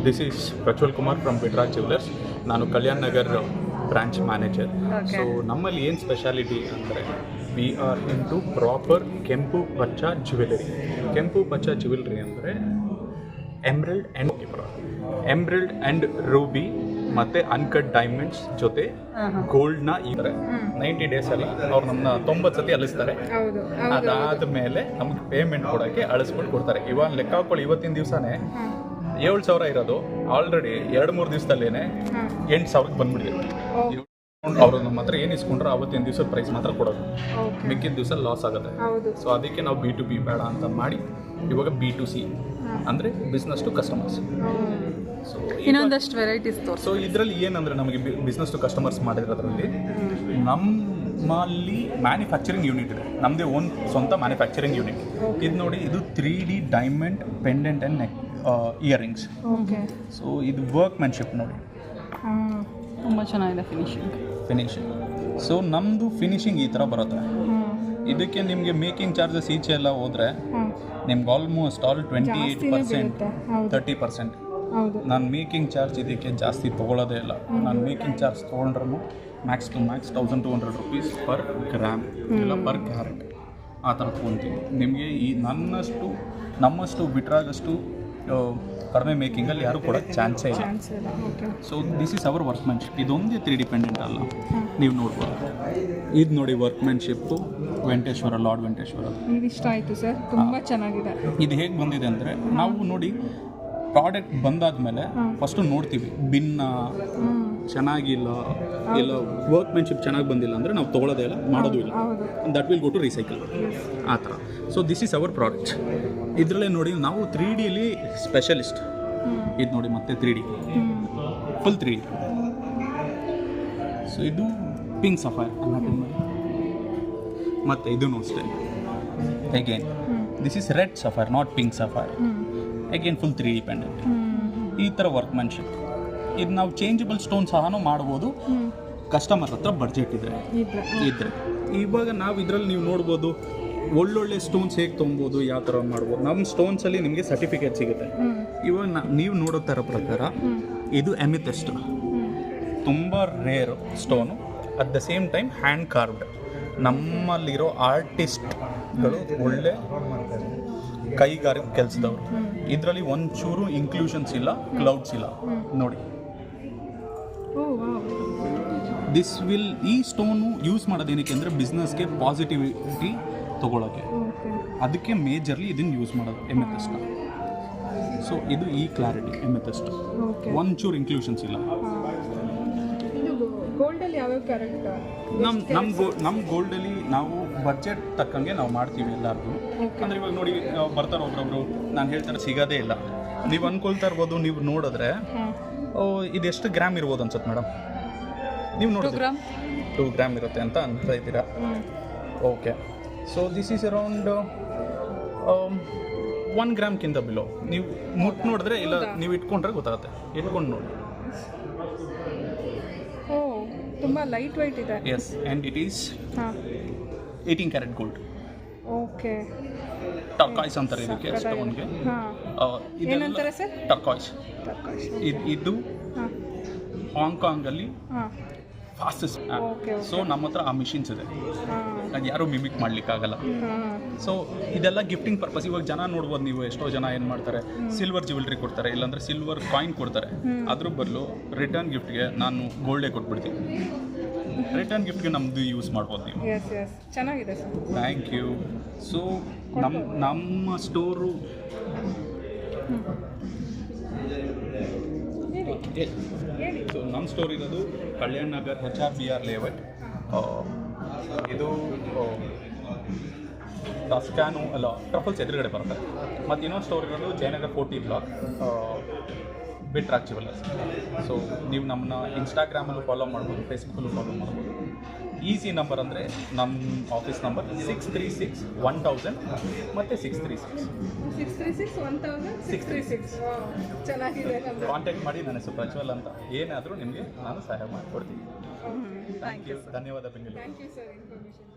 This is Prajwal Kumar from Bitraj jewellers. ನಾನು Kalyan Nagar branch manager. So ನಮ್ಮಲ್ಲಿ ಏನು ಸ್ಪೆಷಾಲಿಟಿ ಅಂದರೆ ವಿ ಆರ್ ಇಂಟು ಪ್ರಾಪರ್ ಕೆಂಪು ಪಚ್ಚ ಜ್ಯುವೆಲರಿ. ಕೆಂಪು ಪಚ್ಚ ಜ್ಯುವೆಲರಿ ಅಂದರೆ ಎಮ್ರಲ್ಡ್ ಆ್ಯಂಡ್ ರೂಬಿ ಮತ್ತು ಅನ್ಕಟ್ ಡೈಮಂಡ್ಸ್ ಜೊತೆ ಗೋಲ್ಡ್ನ ಇದ್ದಾರೆ. 90 days ಅಲ್ಲ, ಅವ್ರು ನಮ್ಮನ್ನ 90 ಸತಿ ಅಳಿಸ್ತಾರೆ. ಅದಾದಮೇಲೆ ನಮ್ಗೆ ಪೇಮೆಂಟ್ ಕೊಡೋಕ್ಕೆ ಅಳಿಸ್ಬಿಟ್ಟು ಕೊಡ್ತಾರೆ. ಇವಾಗ ಲೆಕ್ಕ ಹಾಕೊಳ್ಳಿ, ಇವತ್ತಿನ ದಿವಸನೇ 7,000 ಇರೋದು ಆಲ್ರೆಡಿ 2-3 ದಿವಸದಲ್ಲೇ 8,000ಕ್ಕೆ ಬಂದ್ಬಿಟ್ಟಿದೆ. ಅವರು ನಮ್ಮ ಹತ್ರ ಏನು ಇಸ್ಕೊಂಡ್ರೆ ಅವತ್ತಿನ ದಿವಸದ ಪ್ರೈಸ್ ಮಾತ್ರ ಕೊಡೋದು, ಮಿಕ್ಕಿದ ದಿವಸ ಲಾಸ್ ಆಗುತ್ತೆ. ಸೊ ಅದಕ್ಕೆ ನಾವು B2B ಬೇಡ ಅಂತ ಮಾಡಿ ಇವಾಗ B2C ಅಂದರೆ ಬಿಸ್ನೆಸ್ ಟು ಕಸ್ಟಮರ್ಸ್. ಸೊ ಇನ್ನೊಂದಷ್ಟು ವೆರೈಟೀಸ್ ತೋರಿಸಿ. ಸೊ ಇದರಲ್ಲಿ ಏನಂದರೆ ನಮಗೆ ಬಿಸ್ನೆಸ್ ಟು ಕಸ್ಟಮರ್ಸ್ ಮಾಡಿರೋದ್ರಲ್ಲಿ ನಮ್ಮಲ್ಲಿ ಮ್ಯಾನುಫ್ಯಾಕ್ಚರಿಂಗ್ ಯೂನಿಟ್ ಇದೆ, ನಮ್ಮದೇ ಓನ್ ಸ್ವಂತ ಮ್ಯಾನುಫ್ಯಾಕ್ಚರಿಂಗ್ ಯೂನಿಟ್. ಇದು ನೋಡಿ, ಇದು 3D diamond pendant and neck earrings. So ಇದು ವರ್ಕ್ಮ್ಯಾನ್ಶಿಪ್ ನೋಡಿ, ತುಂಬ ಚೆನ್ನಾಗಿದೆ ಫಿನಿಶಿಂಗ್. ಸೊ ನಮ್ಮದು ಫಿನಿಶಿಂಗ್ ಈ ಥರ ಬರುತ್ತೆ. ಇದಕ್ಕೆ ನಿಮಗೆ ಮೇಕಿಂಗ್ ಚಾರ್ಜಸ್ ಈಚೆ ಎಲ್ಲ ಹೋದರೆ ನಿಮ್ಗೆ ಆಲ್ಮೋಸ್ಟ್ 28%, 30%. ನಾನು ಮೇಕಿಂಗ್ ಚಾರ್ಜ್ ಇದಕ್ಕೆ ಜಾಸ್ತಿ ತೊಗೊಳ್ಳೋದೇ ಇಲ್ಲ. ನಾನು ಮೇಕಿಂಗ್ ಚಾರ್ಜ್ ತೊಗೊಂಡ್ರೂ max to max 1,200 rupees per gram ಇಲ್ಲ ಪರ್ ಕ್ಯಾರೆಟ್ ಆ ಥರ ತೊಗೊತೀನಿ. ನಿಮಗೆ ಈ ನಮ್ಮಷ್ಟು ಬಿಟ್ರಾಗಷ್ಟು ಕಡಿಮೆ ಮೇಕಿಂಗಲ್ಲಿ ಯಾರು ಕೊಡೋಕ್ಕೆ ಚಾನ್ಸೇ ಇಲ್ಲ. So this is hour workmanship. ಇದೊಂದೇ 3D ಡಿಪೆಂಡೆಂಟ್ ಅಲ್ಲ, ನೀವು ನೋಡ್ಬೋದು. ಇದು ನೋಡಿ ವರ್ಕ್ಮ್ಯಾನ್ಶಿಪ್ಪು ವೆಂಕಟೇಶ್ವರ, ಲಾರ್ಡ್ ವೆಂಕಟೇಶ್ವರ. ಇಷ್ಟ ಆಯಿತು ಸರ್, ತುಂಬ ಚೆನ್ನಾಗಿದೆ. ಇದು ಹೇಗೆ ಬಂದಿದೆ ಅಂದರೆ, ನಾವು ನೋಡಿ ಪ್ರಾಡಕ್ಟ್ ಬಂದಾದಮೇಲೆ ಫಸ್ಟು ನೋಡ್ತೀವಿ, ಭಿನ್ನ ಚೆನ್ನಾಗಿಲ್ಲ ಇಲ್ಲ ವರ್ಕ್ಮ್ಯಾನ್ಶಿಪ್ ಚೆನ್ನಾಗಿ ಬಂದಿಲ್ಲ ಅಂದರೆ ನಾವು ತೊಗೊಳ್ಳೋದೇ ಇಲ್ಲ, ಮಾಡೋದು ಇಲ್ಲ. That will go to recycle ಆ ಥರ. So this is our product. ಇದರಲ್ಲೇ ನೋಡಿ ನಾವು 3Dಲಿ ಸ್ಪೆಷಲಿಸ್ಟ್. ಇದು ನೋಡಿ ಮತ್ತೆ 3D, ಫುಲ್ 3D. ಸೊ ಇದು ಪಿಂಕ್ ಸಫೈರ್ ಮತ್ತು ಇದೂ ಅಷ್ಟೇ. Again this is red sapphire, not pink sapphire. Again full 3D pendant. ಈ ಥರ ವರ್ಕ್ಮ್ಯಾನ್ಶಿಪ್. ಇದು ನಾವು ಚೇಂಜಬಲ್ ಸ್ಟೋನ್ ಸಹ ಮಾಡ್ಬೋದು, ಕಸ್ಟಮರ್ ಹತ್ರ ಬಡ್ಜೆಟ್ ಇದ್ದರೆ. ಇವಾಗ ನಾವು ಇದರಲ್ಲಿ ನೀವು ನೋಡ್ಬೋದು ಒಳ್ಳೊಳ್ಳೆ ಸ್ಟೋನ್ಸ್ ಹೇಗೆ ತೊಗೊಬೋದು, ಯಾವ ಥರ ಮಾಡ್ಬೋದು. ನಮ್ಮ ಸ್ಟೋನ್ಸಲ್ಲಿ ನಿಮಗೆ ಸರ್ಟಿಫಿಕೇಟ್ ಸಿಗುತ್ತೆ. ಇವಾಗ ನೀವು ನೋಡೋ ಥರ ಪ್ರಕಾರ ಇದು ಎಮಿಥೆಸ್ಟ್, ತುಂಬ rare stone. At the same time hand carved. ನಮ್ಮಲ್ಲಿರೋ ಆರ್ಟಿಸ್ಟ್ಗಳು ಒಳ್ಳೆ ಕೈಗಾರಿಕೆ ಕೆಲಸದವರು. ಇದರಲ್ಲಿ ಒಂಚೂರು ಇನ್ಕ್ಲೂಷನ್ಸ್ ಇಲ್ಲ, ಕ್ಲೌಡ್ಸ್ ಇಲ್ಲ ನೋಡಿ. ಈ ಸ್ಟೋನು ಯೂಸ್ ಮಾಡೋದೇನಕ್ಕೆ ಅಂದರೆ ಬಿಸ್ನೆಸ್ಗೆ ಪಾಸಿಟಿವಿಟಿ ತೊಗೊಳಕ್ಕೆ, ಅದಕ್ಕೆ ಮೇಜರ್ಲಿ ಇದನ್ನು ಯೂಸ್ ಮಾಡೋದು ಎಮೆಥೆಸ್ಟ್ನ. ಸೊ ಇದು ಈ ಕ್ಲಾರಿಟಿ ಎಮೆಥೆಸ್ಟ್, ಒಂಚೂರು ಇನ್ಕ್ಲೂಷನ್ಸ್ ಇಲ್ಲ. ನಮ್ಮ ಗೋಲ್ಡಲ್ಲಿ ನಾವು ಬಡ್ಜೆಟ್ ತಕ್ಕಂಗೆ ನಾವು ಮಾಡ್ತೀವಿ ಎಲ್ಲರಿಗೂ. ಅಂದರೆ ಇವಾಗ ನೋಡಿ ಬರ್ತಾರೆ ಒಬ್ರೊಬ್ರು, ನಾನು ಹೇಳ್ತಾರೆ ಸಿಗೋದೇ ಇಲ್ಲ. ನೀವು ಅಂದ್ಕೊಳ್ತಾ ಇರ್ಬೋದು, ನೀವು ನೋಡಿದ್ರೆ ಇದೆಷ್ಟು ಗ್ರಾಮ್ ಇರ್ಬೋದು ಅನ್ಸುತ್ತೆ ಮೇಡಮ್? ನೀವು ನೋಡಿದ್ರೆ 2 ಗ್ರಾಮ್ ಇರುತ್ತೆ ಅಂತ ಅಂತ ಇದ್ದೀರಾ. Okay, so this is around 1 ಗ್ರಾಮ್ಗಿಂತ ಬಿಲೋ. ನೀವು ಮುಟ್ಟು ನೋಡಿದ್ರೆ ಇಲ್ಲ, ನೀವು ಇಟ್ಕೊಂಡ್ರೆ ಗೊತ್ತಾಗುತ್ತೆ. ಇಟ್ಕೊಂಡು ನೋಡಿ. ತುಂಬ ಲೈಟ್ ವೈಟ್ ಇದೆ. Yes, and it is 18 carat gold. Okay, turquoise ಅಂತಾರೆ ಇದಕ್ಕೆ ಸ್ಟೋನ್ಗೆ. ಏನಂತಾರೆ ಸರ್? ಟರ್ಕಾಯ್ಸ್. ಇದು ಹಾಂಗ್ಕಾಂಗಲ್ಲಿ ಫಾಸ್ಟೆಸ್ಟ್. ಸೊ ನಮ್ಮ ಹತ್ರ ಆ ಮಿಷಿನ್ಸ್ ಇದೆ, ಅದು ಯಾರೂ ಮಿಮಿಕ್ ಮಾಡಲಿಕ್ಕಾಗಲ್ಲ. ಸೊ ಇದೆಲ್ಲ ಗಿಫ್ಟಿಂಗ್ ಪರ್ಪಸ್. ಇವಾಗ ಜನ ನೋಡ್ಬೋದು, ನೀವು ಎಷ್ಟೋ ಜನ ಏನು ಮಾಡ್ತಾರೆ, ಸಿಲ್ವರ್ ಜ್ಯುವೆಲ್ರಿ ಕೊಡ್ತಾರೆ, ಇಲ್ಲಾಂದರೆ ಸಿಲ್ವರ್ ಕಾಯಿನ್ ಕೊಡ್ತಾರೆ. ಅದ್ರ ಬದಲು ರಿಟರ್ನ್ ಗಿಫ್ಟ್ಗೆ ನಾನು ಗೋಲ್ಡೇ ಕೊಟ್ಬಿಡ್ತೀನಿ. ರಿಟರ್ನ್ ಗಿಫ್ಟ್ಗೆ ನಮ್ಮದು ಯೂಸ್ ಮಾಡ್ಬೋದು ನೀವು. ಚೆನ್ನಾಗಿದೆ ಸರ್, ಥ್ಯಾಂಕ್ ಯು. ಸೊ ನಮ್ಮ ಸ್ಟೋರು ಸೊ ನಮ್ಮ ಸ್ಟೋರ್ ಇರೋದು ಕಲ್ಯಾಣ್ ನಗರ್ HRBR ಲೇಔಟ್. ಇದು ಟಸ್ಕ್ಯಾನು ಅಲ್ಲ, ಟ್ರಫಲ್ಸ್ ಎದುರುಗಡೆ ಬರುತ್ತೆ. ಮತ್ತು ಇನ್ನೊಂದು ಸ್ಟೋರ್ ಇರೋದು ಜಯನಗರ್ 40 ಬ್ಲಾಕ್, ಬಿಟ್ರಾಜ್ ಜ್ಯುವೆಲರ್ಸ್. ಸೊ ನೀವು ನಮ್ಮನ್ನ ಇನ್ಸ್ಟಾಗ್ರಾಮಲ್ಲೂ ಫಾಲೋ ಮಾಡ್ಬೋದು, ಫೇಸ್ಬುಕ್ಕಲ್ಲೂ ಫಾಲೋ ಮಾಡ್ಬೋದು. ಈಸಿ ನಂಬರ್ ಅಂದರೆ ನಮ್ಮ ಆಫೀಸ್ ನಂಬರ್ 636-1000 ಮತ್ತು 636-1000 ಚೆನ್ನಾಗಿದೆ. ಕಾಂಟ್ಯಾಕ್ಟ್ ಮಾಡಿ. ನನ್ನ ಹೆಸರು ಪ್ರಜ್ವಲ್ ಅಂತ. ಏನಾದರೂ ನಿಮಗೆ ನಾನು ಸಹಾಯ ಮಾಡಿಕೊಡ್ತೀನಿ. Thank you. ಧನ್ಯವಾದ Bengaluru. Thank you sir information.